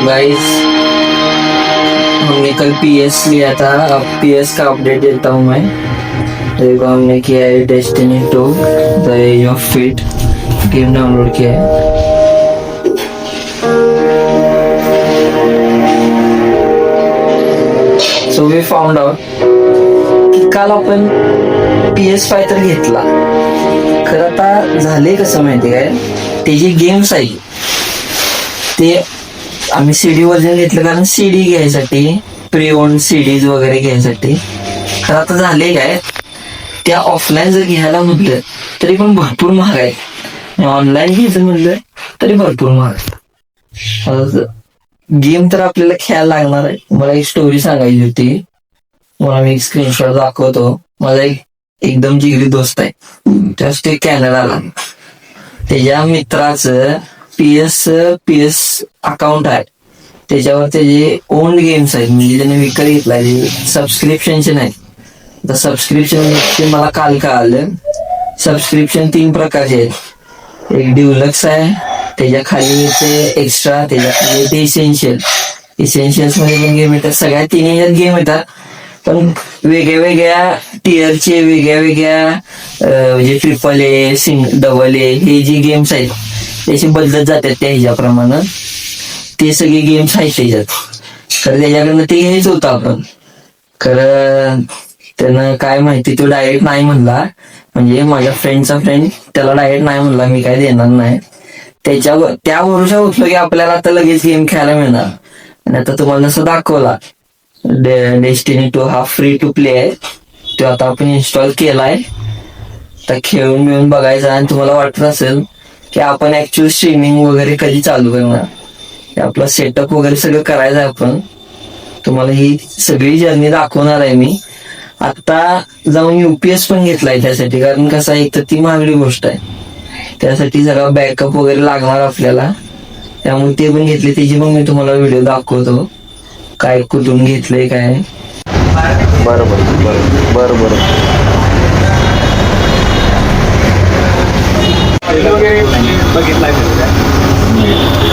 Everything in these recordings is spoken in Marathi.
गाइस, हमने कल पीएस लिया था। अब पीएस का अपडेट देता हूँ मैं। देखो हमने किया है destiny 2 the edge of fate game download किया है। सो वी फाउंड आउट की काल आपण PS5 तर घेतला, खरं आता झाले कसं माहिती काय, ते जे गेम्स आहे ते आम्ही CD वर्जन घेतलं कारण CD घ्यायसाठी, प्री ओन CDज वगैरे घ्यायसाठी। खरं आता झाले काय, त्या ऑफलाईन जर घ्यायला म्हटलं तरी पण भरपूर महाग आहे, ऑनलाईन घ्यायचं म्हटलं तरी भरपूर महाग। गेम तर आपल्याला खेळायला लागणार आहे। मला एक स्टोरी सांगायची होती, मला मी एक स्क्रीनशॉट दाखवतो। माझा एक एकदम जिगरी दोस्त आहे, जस्ट ते कॅनडाला, त्याच्या मित्राचं PS अकाउंट आहे, त्याच्यावर त्याचे ओल्ड गेम्स आहेत, म्हणजे त्याने विकत घेतलाय, सबस्क्रिप्शनचे नाही। तर सबस्क्रिप्शन मला काल कळालं, सबस्क्रिप्शन 3 प्रकारचे आहेत। एक डिवलक्स आहे, त्याच्या खाली ते एक्स्ट्रा, त्याच्या खाली ते इसेन्शियल्स मध्ये पण गेम येतात। सगळ्या 3 ह्याच्यात गेम येतात, पण वेगळ्या वेगळ्या टिअरचे, वेगळ्या वेगळ्या म्हणजे AAA, AA हे जे गेम्स आहेत त्याचे बदलत जातात त्या ह्याच्याप्रमाणे। ते सगळे गेम्स आहेत त्याच्यात, खरं त्याच्याकडनं ते घ्यायचं होतं आपण, खरं त्यानं काय माहिती तो डायरेक्ट नाही म्हणला, म्हणजे माझ्या फ्रेंडचा फ्रेंड त्याला डायरेक्ट नाही म्हणला, मी काय देणार नाही। त्या भरोशा उठलो की आपल्याला आता लगेच गेम खेळायला मिळणार। आणि आता तुम्हाला जसं दाखवला डेस्टिनी 2 हा फ्री टू प्ले आहे, तो आता आपण इन्स्टॉल केलाय। तर खेळून मिळून बघायचा, आणि तुम्हाला वाटत असेल की आपण ऍक्च्युअल स्ट्रीमिंग वगैरे कधी चालू करणार, आपला सेटअप वगैरे सगळं करायचं आहे आपण। तुम्हाला ही सगळी जर्नी दाखवणार आहे मी। आता जाऊन UPS पण घेतलाय त्यासाठी, कारण कसं आहे, एक तर ती महागडी गोष्ट आहे, त्यासाठी जरा बॅकअप वगैरे लागणार आपल्याला, त्यामुळे ते पण घेतले। त्याची पण मी तुम्हाला व्हिडिओ दाखवतो, काय कुठून घेतलंय काय। बरोबर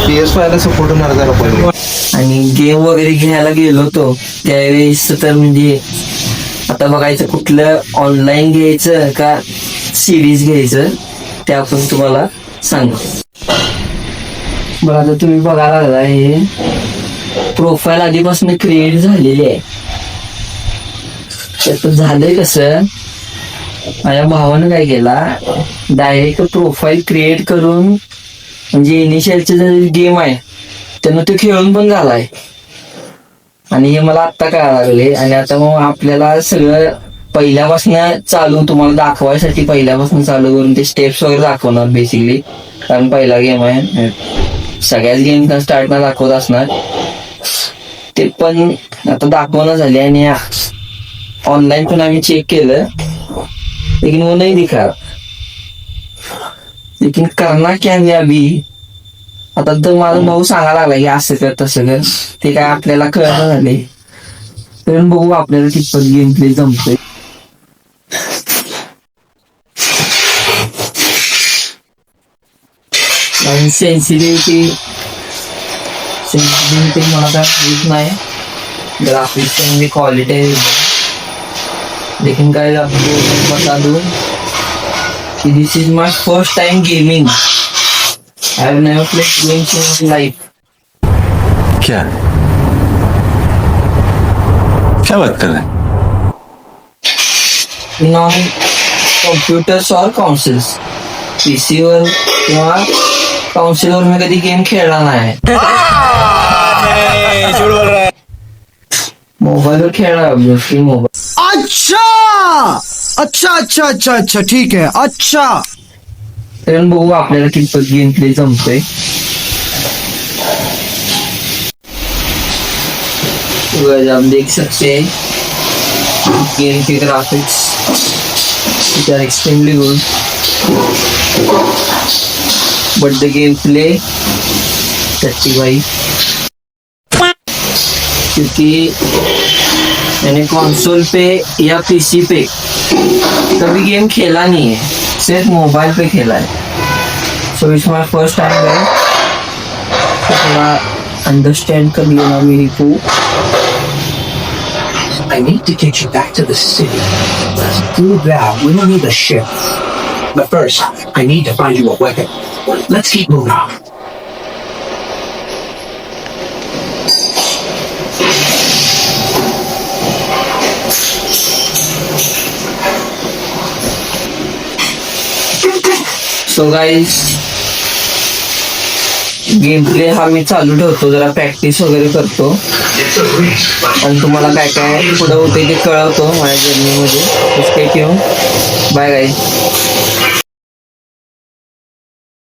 PS5 ला सपोर्ट होणार जरा पहिले। आणि गेम वगैरे घ्यायला गेलो होतो त्यावेळेस तर म्हणजे आता बघायचं कुठलं ऑनलाईन घ्यायचं का सिरीज घ्यायचं, ते आपण तुम्हाला सांगू। बघा आता तुम्ही बघायला लागला, हे प्रोफाईल आधीपासून क्रिएट झालेली आहे। त्यात झालंय कसं, माझ्या भावानं काय केला, डायरेक्ट प्रोफाईल क्रिएट करून, म्हणजे इनिशियलचे जे गेम आहे त्यांना ते खेळून पण झालाय, आणि हे मला आत्ता कळायला लागले। आणि आता मग आपल्याला सगळं पहिल्यापासून चालू तुम्हाला दाखवायसाठी पहिल्यापासून चालू करून ते स्टेप्स वगैरे दाखवणार बेसिकली, कारण पहिला गेम आहे, सगळ्याच गेम स्टार्ट ना दाखवत असणार, ते पण आता दाखवणं झाले। आणि ऑनलाईन पण आम्ही चेक केलं, लेकिन वो नहीं दिखा, लेकिन करना क्या है अभी। आता तर माझा भाऊ सांगायला लागला की असं कर तसं कर, ते काय आपल्याला कळलं झाले, पण बघू आपल्याला कितपत गेम प्ले जमतोय। आणि सेन्सिटिव्हिटी मला काय माहित नाही, ग्राफिक्स म्हणजे क्वालिटी आहे, लेकिन काय आपको बता दूं कि this is my first time gaming, I have never played games in my life. क्या बात कर रहे हैं? नॉन कॉम्प्युटर्स और काउन्सिल्स, PC वर किंवा काउन्सिलवर मी कधी गेम खेळला नाही, मोबाईलवर खेळला ऑब्वियसली, मोबाईल। अच्छा ठीक है, अच्छा। तर बघू आपल्याला कितपत गेम प्ले जमतोय। आप देख सकते हैं game K graphics which are extremely good, but the gameplay टट्टी भाई, क्योंकि मैंने कंसोल पे या PC पे कभी गेम खेला नहीं है, सिर्फ मोबाइल पे खेला है। So it's my first time है, थोड़ा अंडरस्टँड कर लेना मेरी को. I need to get you back to the city. To do that, we will need a ship. But first, I need to find you a weapon. Let's keep moving. So guys game play हा मी चालू ठेवतो, जरा प्रॅक्टिस वगैरे करतो आणि तुम्हाला काय काय पुढं होते ते कळवतो माझ्या जर्नीमध्ये. Stay tune. Bye guys.